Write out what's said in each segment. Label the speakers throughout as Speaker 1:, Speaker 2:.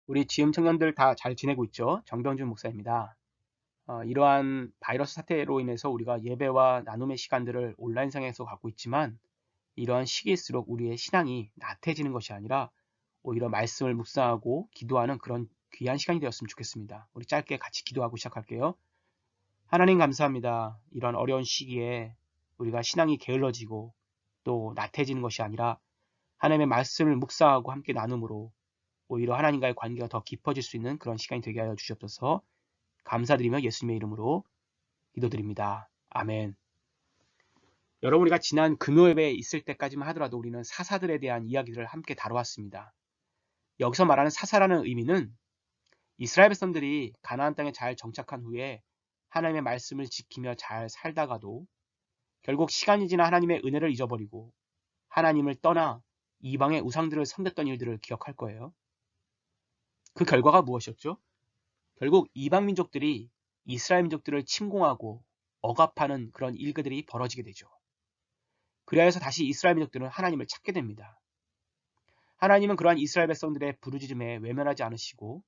Speaker 1: 우리 지금 청년들 다 잘 지내고 있죠? 정병준 목사입니다. 이러한 바이러스 사태로 인해서 우리가 예배와 나눔의 시간들을 온라인상에서 갖고 있지만 이러한 시기일수록 우리의 신앙이 나태해지는 것이 아니라 오히려 말씀을 묵상하고 기도하는 그런 귀한 시간이 되었으면 좋겠습니다. 우리 짧게 같이 기도하고 시작할게요. 하나님 감사합니다. 이런 어려운 시기에 우리가 신앙이 게을러지고 또 나태해지는 것이 아니라 하나님의 말씀을 묵상하고 함께 나눔으로 오히려 하나님과의 관계가 더 깊어질 수 있는 그런 시간이 되게 하여 주시옵소서. 감사드리며 예수님의 이름으로 기도드립니다. 아멘. 여러분, 우리가 지난 금요예배에 있을 때까지만 하더라도 우리는 사사들에 대한 이야기들을 함께 다루었습니다. 여기서 말하는 사사라는 의미는 이스라엘 백성들이 가나안 땅에 잘 정착한 후에 하나님의 말씀을 지키며 잘 살다가도 결국 시간이 지나 하나님의 은혜를 잊어버리고 하나님을 떠나 이방의 우상들을 섬겼던 일들을 기억할 거예요. 그 결과가 무엇이었죠? 결국 이방 민족들이 이스라엘 민족들을 침공하고 억압하는 그런 일들이 벌어지게 되죠. 그래서 다시 이스라엘 민족들은 하나님을 찾게 됩니다. 하나님은 그러한 이스라엘 백성들의 부르짖음에 외면하지 않으시고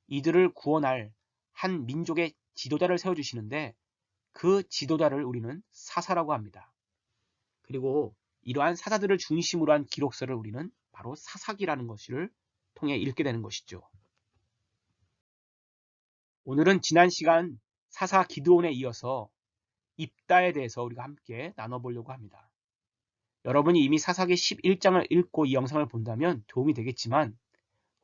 Speaker 1: 이들을 구원할 한 민족의 지도자를 세워주시는데 그 지도자를 우리는 사사라고 합니다. 그리고 이러한 사사들을 중심으로 한 기록서를 우리는 바로 사사기라는 것을 통해 읽게 되는 것이죠. 오늘은 지난 시간 사사 기드온에 이어서 입다에 대해서 우리가 함께 나눠보려고 합니다. 여러분이 이미 사사기 11장을 읽고 이 영상을 본다면 도움이 되겠지만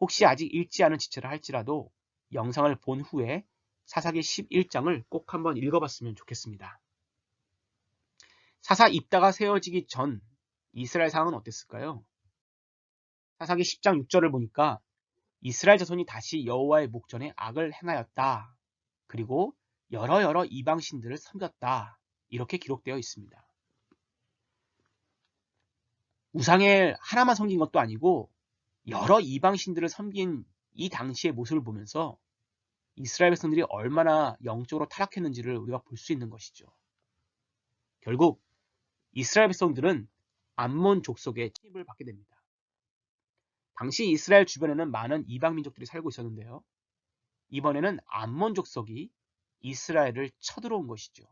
Speaker 1: 혹시 아직 읽지 않은 지체를 할지라도 영상을 본 후에 사사기 11장을 꼭 한번 읽어봤으면 좋겠습니다. 사사 입다가 세워지기 전 이스라엘 상황은 어땠을까요? 사사기 10장 6절을 보니까 이스라엘 자손이 다시 여호와의 목전에 악을 행하였다. 그리고 여러 이방신들을 섬겼다. 이렇게 기록되어 있습니다. 우상에 하나만 섬긴 것도 아니고 여러 이방신들을 섬긴 이 당시의 모습을 보면서 이스라엘 백성들이 얼마나 영적으로 타락했는지를 우리가 볼 수 있는 것이죠. 결국 이스라엘 백성들은 암몬 족속의 침입을 받게 됩니다. 당시 이스라엘 주변에는 많은 이방 민족들이 살고 있었는데요. 이번에는 암몬 족속이 이스라엘을 쳐들어온 것이죠.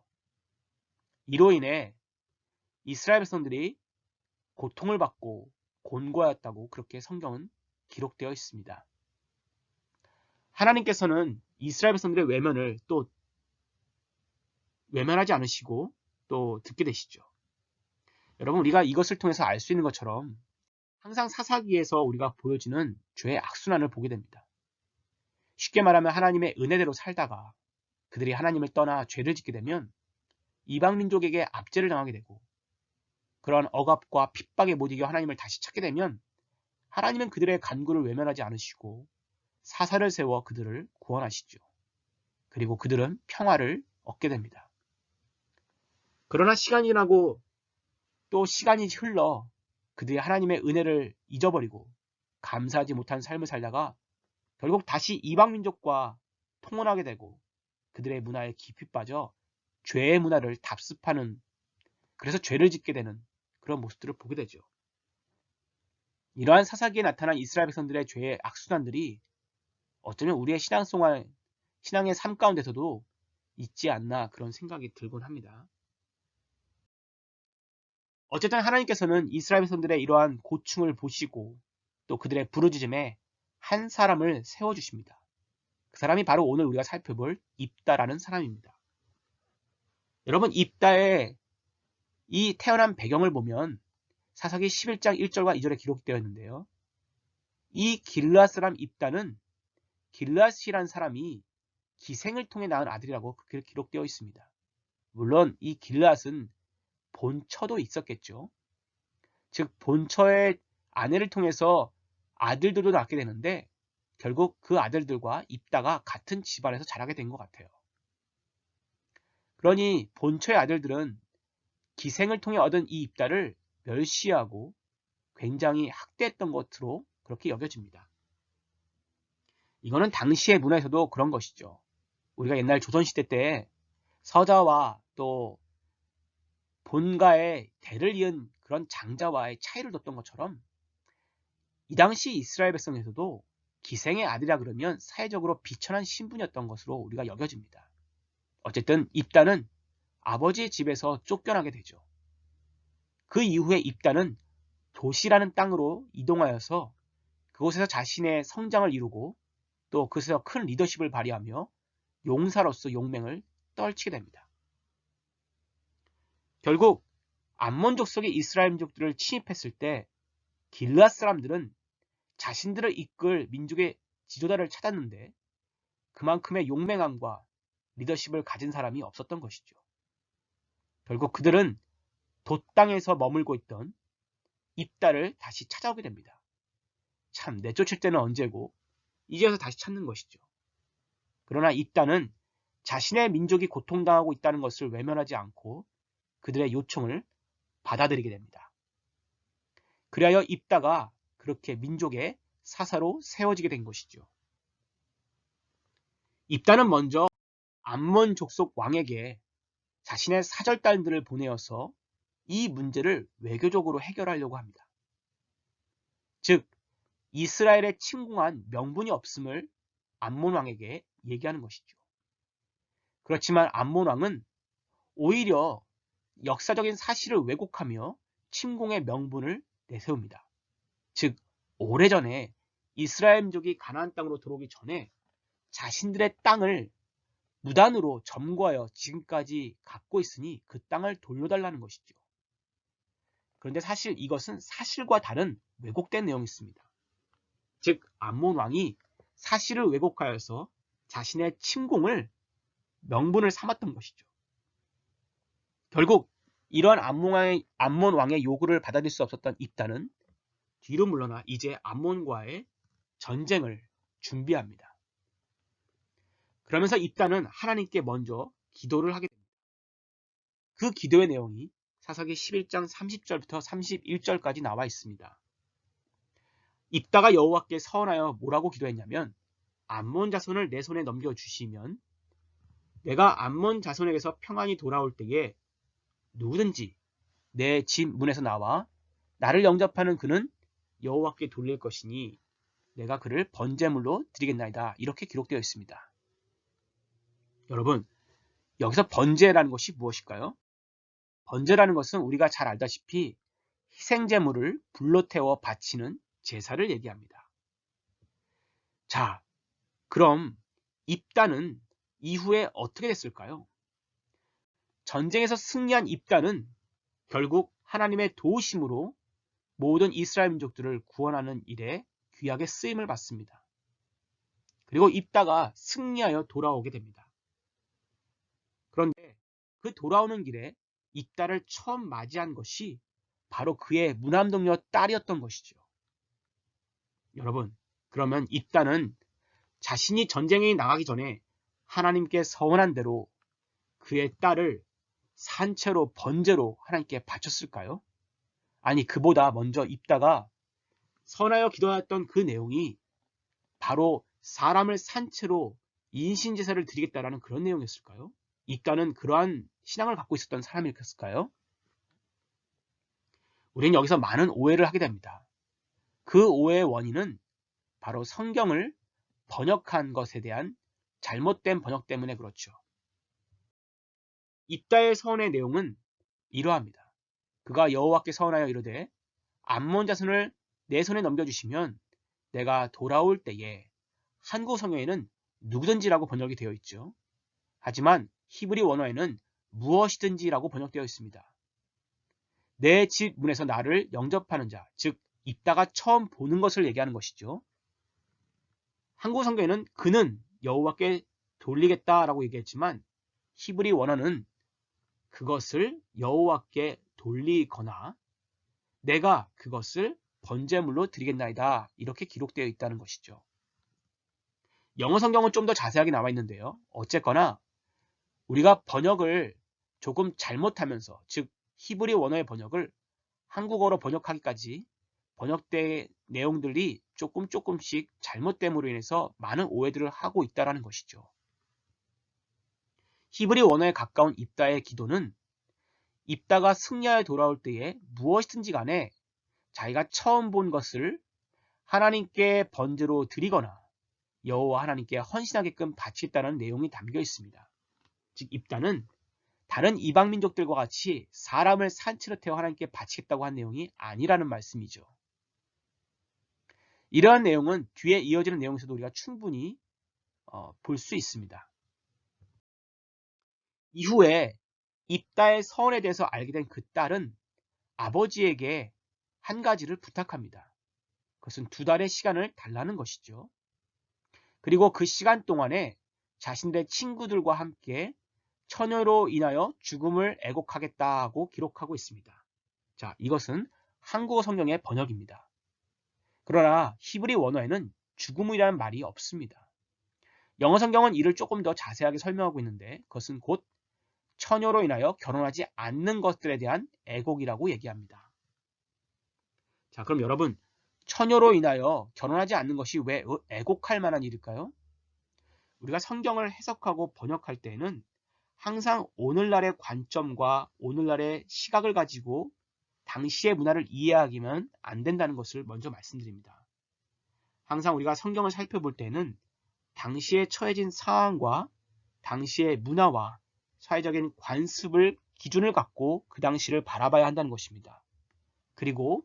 Speaker 1: 이로 인해 이스라엘 백성들이 고통을 받고 곤고하였다고 그렇게 성경은 기록되어 있습니다. 하나님께서는 이스라엘 백성들의 외면을 또 외면하지 않으시고 또 듣게 되시죠. 여러분, 우리가 이것을 통해서 알 수 있는 것처럼 항상 사사기에서 우리가 보여지는 죄의 악순환을 보게 됩니다. 쉽게 말하면 하나님의 은혜대로 살다가 그들이 하나님을 떠나 죄를 짓게 되면 이방 민족에게 압제를 당하게 되고 그러한 억압과 핍박에 못 이겨 하나님을 다시 찾게 되면 하나님은 그들의 간구를 외면하지 않으시고 사사를 세워 그들을 구원하시죠. 그리고 그들은 평화를 얻게 됩니다. 그러나 시간이 지나고 또 시간이 흘러 그들이 하나님의 은혜를 잊어버리고 감사하지 못한 삶을 살다가 결국 다시 이방 민족과 통혼하게 되고 그들의 문화에 깊이 빠져 죄의 문화를 답습하는, 그래서 죄를 짓게 되는 그런 모습들을 보게 되죠. 이러한 사사기에 나타난 이스라엘 백성들의 죄의 악순환들이 어쩌면 우리의 신앙의 삶 가운데서도 있지 않나 그런 생각이 들곤 합니다. 어쨌든 하나님께서는 이스라엘 백성들의 이러한 고충을 보시고 또 그들의 부르짖음에 한 사람을 세워주십니다. 그 사람이 바로 오늘 우리가 살펴볼 입다라는 사람입니다. 여러분, 입다의 이 태어난 배경을 보면 사사기 11장 1절과 2절에 기록되어 있는데요. 이 길르앗 사람 입다는 길르앗이라는 사람이 기생을 통해 낳은 아들이라고 그렇게 기록되어 있습니다. 물론 이 길르앗은 본처도 있었겠죠. 즉 본처의 아내를 통해서 아들들도 낳게 되는데 결국 그 아들들과 입다가 같은 집안에서 자라게 된 것 같아요. 그러니 본처의 아들들은 기생을 통해 얻은 이 입다를 멸시하고 굉장히 학대했던 것으로 그렇게 여겨집니다. 이거는 당시의 문화에서도 그런 것이죠. 우리가 옛날 조선시대 때 서자와 또 본가의 대를 이은 그런 장자와의 차이를 뒀던 것처럼 이 당시 이스라엘 백성에서도 기생의 아들이라 그러면 사회적으로 비천한 신분이었던 것으로 우리가 여겨집니다. 어쨌든 입다는 아버지의 집에서 쫓겨나게 되죠. 그 이후에 입다는 도시라는 땅으로 이동하여서 그곳에서 자신의 성장을 이루고 또 그것에서 큰 리더십을 발휘하며 용사로서 용맹을 떨치게 됩니다. 결국 암몬 족속이 이스라엘 민족들을 침입했을 때 길르앗 사람들은 자신들을 이끌 민족의 지도자를 찾았는데 그만큼의 용맹함과 리더십을 가진 사람이 없었던 것이죠. 결국 그들은 돛땅에서 머물고 있던 입다를 다시 찾아오게 됩니다. 참, 내쫓을 때는 언제고 이제 와서 다시 찾는 것이죠. 그러나 입다는 자신의 민족이 고통당하고 있다는 것을 외면하지 않고 그들의 요청을 받아들이게 됩니다. 그리하여 입다가 그렇게 민족의 사사로 세워지게 된 것이죠. 입다는 먼저 암몬 족속 왕에게 자신의 사절단들을 보내어서 이 문제를 외교적으로 해결하려고 합니다. 즉, 이스라엘에 침공한 명분이 없음을 암몬 왕에게 얘기하는 것이죠. 그렇지만 암몬 왕은 오히려 역사적인 사실을 왜곡하며 침공의 명분을 내세웁니다. 즉, 오래전에 이스라엘 민족이 가나안 땅으로 들어오기 전에 자신들의 땅을 무단으로 점거하여 지금까지 갖고 있으니 그 땅을 돌려달라는 것이죠. 그런데 사실 이것은 사실과 다른 왜곡된 내용이 있습니다. 즉, 암몬 왕이 사실을 왜곡하여서 자신의 침공을 명분을 삼았던 것이죠. 결국 이러한 암몬 왕의 요구를 받아들일 수 없었던 입다는 뒤로 물러나 이제 암몬과의 전쟁을 준비합니다. 그러면서 입다는 하나님께 먼저 기도를 하게 됩니다. 그 기도의 내용이 사사기 11장 30절부터 31절까지 나와 있습니다. 입다가 여호와께 서원하여 뭐라고 기도했냐면, 암몬 자손을 내 손에 넘겨주시면 내가 암몬 자손에게서 평안히 돌아올 때에 누구든지 내 집 문에서 나와 나를 영접하는 그는 여호와께 돌릴 것이니 내가 그를 번제물로 드리겠나이다. 이렇게 기록되어 있습니다. 여러분, 여기서 번제라는 것이 무엇일까요? 번제라는 것은 우리가 잘 알다시피 희생제물을 불로 태워 바치는 제사를 얘기합니다. 자, 그럼 입다는 이후에 어떻게 됐을까요? 전쟁에서 승리한 입다는 결국 하나님의 도우심으로 모든 이스라엘 민족들을 구원하는 일에 귀하게 쓰임을 받습니다. 그리고 입다가 승리하여 돌아오게 됩니다. 그런데 그 돌아오는 길에 입다를 처음 맞이한 것이 바로 그의 무남동녀 딸이었던 것이죠. 여러분, 그러면 입다는 자신이 전쟁에 나가기 전에 하나님께 서원한 대로 그의 딸을 산채로 번제로 하나님께 바쳤을까요? 아니, 그보다 먼저 입다가 선하여 기도하였던 그 내용이 바로 사람을 산채로 인신제사를 드리겠다라는 그런 내용이었을까요? 입다는 그러한 신앙을 갖고 있었던 사람이었을까요? 우리는 여기서 많은 오해를 하게 됩니다. 그 오해의 원인은 바로 성경을 번역한 것에 대한 잘못된 번역 때문에 그렇죠. 입다의 서원의 내용은 이러합니다. 그가 여호와께 서원하여 이르되 암몬 자손을 내 손에 넘겨주시면 내가 돌아올 때에, 한국 성경에는 누구든지라고 번역이 되어 있죠. 하지만 히브리 원어에는 무엇이든지라고 번역되어 있습니다. 내 집 문에서 나를 영접하는 자, 즉 입다가 처음 보는 것을 얘기하는 것이죠. 한국 성경에는 그는 여호와께 돌리겠다라고 얘기했지만 히브리 원어는 그것을 여호와께 돌리거나 내가 그것을 번제물로 드리겠나이다, 이렇게 기록되어 있다는 것이죠. 영어 성경은 좀 더 자세하게 나와 있는데요. 어쨌거나 우리가 번역을 조금 잘못하면서, 즉 히브리 원어의 번역을 한국어로 번역하기까지 번역된 내용들이 조금씩 잘못됨으로 인해서 많은 오해들을 하고 있다는 것이죠. 히브리 원어에 가까운 입다의 기도는 입다가 승리하여 돌아올 때에 무엇이든지 간에 자기가 처음 본 것을 하나님께 번제로 드리거나 여호와 하나님께 헌신하게끔 바치겠다는 내용이 담겨 있습니다. 즉 입다는 다른 이방 민족들과 같이 사람을 산채로 태워 하나님께 바치겠다고 한 내용이 아니라는 말씀이죠. 이러한 내용은 뒤에 이어지는 내용에서도 우리가 충분히 볼 수 있습니다. 이후에 입다의 서원에 대해서 알게 된 그 딸은 아버지에게 한 가지를 부탁합니다. 그것은 2달의 시간을 달라는 것이죠. 그리고 그 시간 동안에 자신들의 친구들과 함께 처녀로 인하여 죽음을 애곡하겠다고 기록하고 있습니다. 자, 이것은 한국어 성경의 번역입니다. 그러나 히브리 원어에는 죽음이라는 말이 없습니다. 영어 성경은 이를 조금 더 자세하게 설명하고 있는데 그것은 곧 처녀로 인하여 결혼하지 않는 것들에 대한 애곡이라고 얘기합니다. 자, 그럼 여러분, 처녀로 인하여 결혼하지 않는 것이 왜 애곡할 만한 일일까요? 우리가 성경을 해석하고 번역할 때에는 항상 오늘날의 관점과 오늘날의 시각을 가지고 당시의 문화를 이해하기면 안 된다는 것을 먼저 말씀드립니다. 항상 우리가 성경을 살펴볼 때는 당시에 처해진 상황과 당시의 문화와 사회적인 관습을 기준을 갖고 그 당시를 바라봐야 한다는 것입니다. 그리고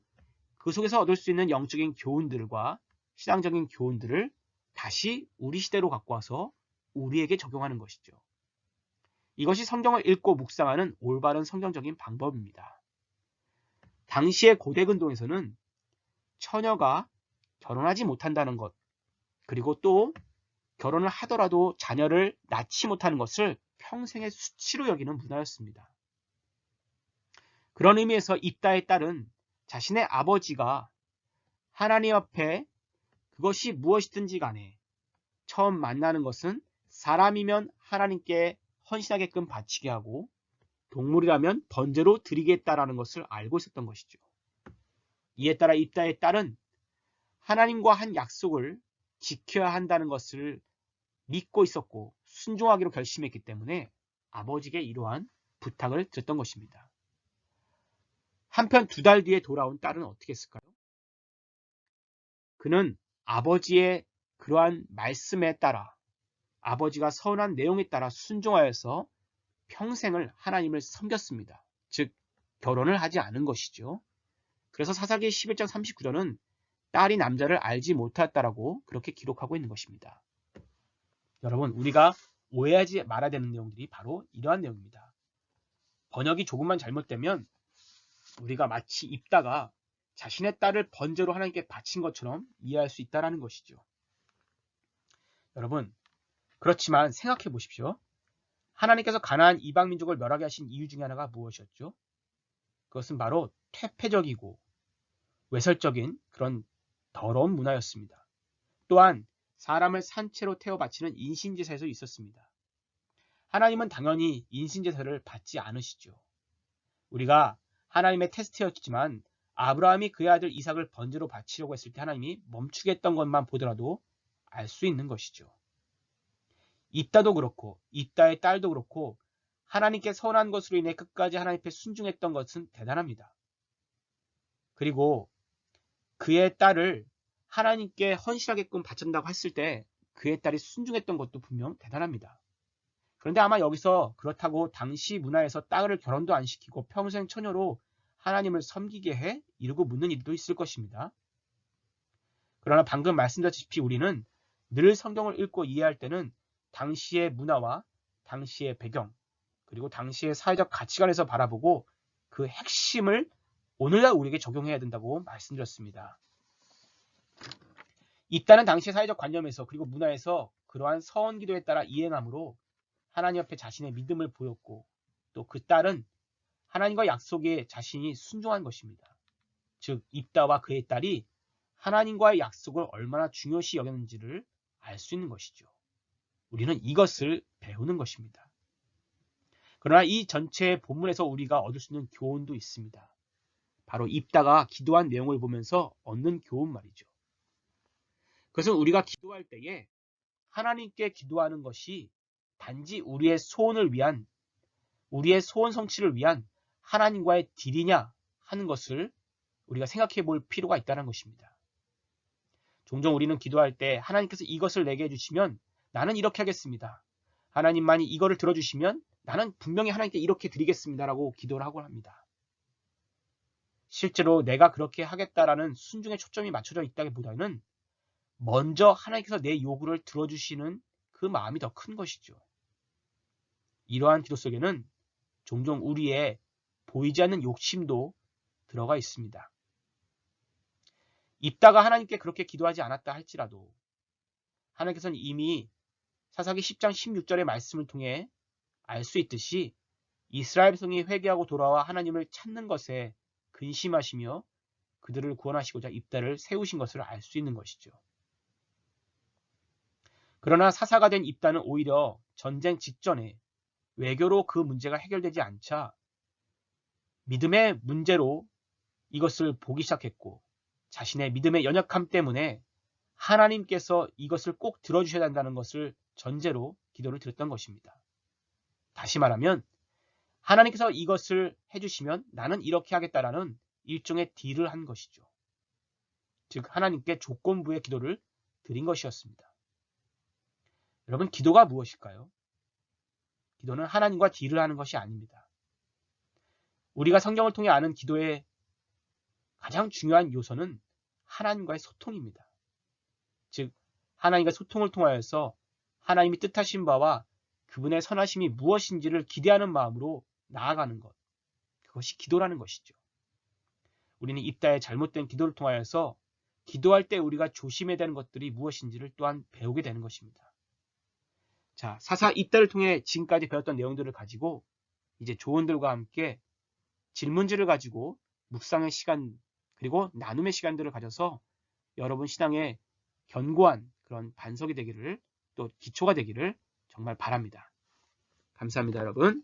Speaker 1: 그 속에서 얻을 수 있는 영적인 교훈들과 신앙적인 교훈들을 다시 우리 시대로 갖고 와서 우리에게 적용하는 것이죠. 이것이 성경을 읽고 묵상하는 올바른 성경적인 방법입니다. 당시의 고대 근동에서는 처녀가 결혼하지 못한다는 것, 그리고 또 결혼을 하더라도 자녀를 낳지 못하는 것을 평생의 수치로 여기는 문화였습니다. 그런 의미에서 입다의 딸은 자신의 아버지가 하나님 앞에 그것이 무엇이든지 간에 처음 만나는 것은 사람이면 하나님께 헌신하게끔 바치게 하고 동물이라면 번제로 드리겠다라는 것을 알고 있었던 것이죠. 이에 따라 입다의 딸은 하나님과 한 약속을 지켜야 한다는 것을 믿고 있었고 순종하기로 결심했기 때문에 아버지에게 이러한 부탁을 드렸던 것입니다. 한편 2달 뒤에 돌아온 딸은 어떻게 했을까요? 그는 아버지의 그러한 말씀에 따라 아버지가 서운한 내용에 따라 순종하여서 평생을 하나님을 섬겼습니다. 즉 결혼을 하지 않은 것이죠. 그래서 사사기 11장 39절은 딸이 남자를 알지 못했다라고 그렇게 기록하고 있는 것입니다. 여러분, 우리가 오해하지 말아야 되는 내용들이 바로 이러한 내용입니다. 번역이 조금만 잘못되면 우리가 마치 입다가 자신의 딸을 번제로 하나님께 바친 것처럼 이해할 수 있다는 것이죠. 여러분, 그렇지만 생각해 보십시오. 하나님께서 가나안 이방 민족을 멸하게 하신 이유 중에 하나가 무엇이었죠? 그것은 바로 퇴폐적이고 외설적인 그런 더러운 문화였습니다. 또한 사람을 산채로 태워 바치는 인신제사에서 있었습니다. 하나님은 당연히 인신제사를 받지 않으시죠. 우리가 하나님의 테스트였지만 아브라함이 그의 아들 이삭을 번제로 바치려고 했을 때 하나님이 멈추게 했던 것만 보더라도 알 수 있는 것이죠. 입다도 그렇고 입다의 딸도 그렇고 하나님께 선한 것으로 인해 끝까지 하나님 앞에 순종했던 것은 대단합니다. 그리고 그의 딸을 하나님께 헌신하게끔 바친다고 했을 때 그의 딸이 순종했던 것도 분명 대단합니다. 그런데 아마 여기서 그렇다고 당시 문화에서 딸을 결혼도 안 시키고 평생 처녀로 하나님을 섬기게 해? 이러고 묻는 일도 있을 것입니다. 그러나 방금 말씀드렸다시피 우리는 늘 성경을 읽고 이해할 때는 당시의 문화와 당시의 배경 그리고 당시의 사회적 가치관에서 바라보고 그 핵심을 오늘날 우리에게 적용해야 된다고 말씀드렸습니다. 입다는 당시의 사회적 관념에서 그리고 문화에서 그러한 서원 기도에 따라 이행함으로 하나님 앞에 자신의 믿음을 보였고 또 그 딸은 하나님과 약속에 자신이 순종한 것입니다. 즉 입다와 그의 딸이 하나님과의 약속을 얼마나 중요시 여겼는지를 알 수 있는 것이죠. 우리는 이것을 배우는 것입니다. 그러나 이 전체 본문에서 우리가 얻을 수 있는 교훈도 있습니다. 바로 입다가 기도한 내용을 보면서 얻는 교훈 말이죠. 그것은 우리가 기도할 때에 하나님께 기도하는 것이 단지 우리의 소원을 위한 우리의 소원 성취를 위한 하나님과의 딜이냐 하는 것을 우리가 생각해 볼 필요가 있다는 것입니다. 종종 우리는 기도할 때 하나님께서 이것을 내게 해주시면 나는 이렇게 하겠습니다. 하나님만이 이거를 들어주시면 나는 분명히 하나님께 이렇게 드리겠습니다라고 기도를 하곤 합니다. 실제로 내가 그렇게 하겠다라는 순종의 초점이 맞춰져 있다기보다는 먼저 하나님께서 내 요구를 들어주시는 그 마음이 더 큰 것이죠. 이러한 기도 속에는 종종 우리의 보이지 않는 욕심도 들어가 있습니다. 입다가 하나님께 그렇게 기도하지 않았다 할지라도 하나님께서는 이미 사사기 10장 16절의 말씀을 통해 알 수 있듯이 이스라엘 백성이 회개하고 돌아와 하나님을 찾는 것에 근심하시며 그들을 구원하시고자 입다를 세우신 것을 알 수 있는 것이죠. 그러나 사사가 된 입다는 오히려 전쟁 직전에 외교로 그 문제가 해결되지 않자 믿음의 문제로 이것을 보기 시작했고 자신의 믿음의 연약함 때문에 하나님께서 이것을 꼭 들어주셔야 한다는 것을 전제로 기도를 드렸던 것입니다. 다시 말하면 하나님께서 이것을 해주시면 나는 이렇게 하겠다라는 일종의 딜을 한 것이죠. 즉 하나님께 조건부의 기도를 드린 것이었습니다. 여러분 기도가 무엇일까요? 기도는 하나님과 딜을 하는 것이 아닙니다. 우리가 성경을 통해 아는 기도의 가장 중요한 요소는 하나님과의 소통입니다. 즉 하나님과 소통을 통하여서 하나님이 뜻하신 바와 그분의 선하심이 무엇인지를 기대하는 마음으로 나아가는 것. 그것이 기도라는 것이죠. 우리는 입다의 잘못된 기도를 통하여서 기도할 때 우리가 조심해야 되는 것들이 무엇인지를 또한 배우게 되는 것입니다. 자, 사사 입다를 통해 지금까지 배웠던 내용들을 가지고 이제 조언들과 함께 질문지를 가지고 묵상의 시간 그리고 나눔의 시간들을 가져서 여러분 신앙에 견고한 그런 반석이 되기를 또 기초가 되기를 정말 바랍니다. 감사합니다, 여러분.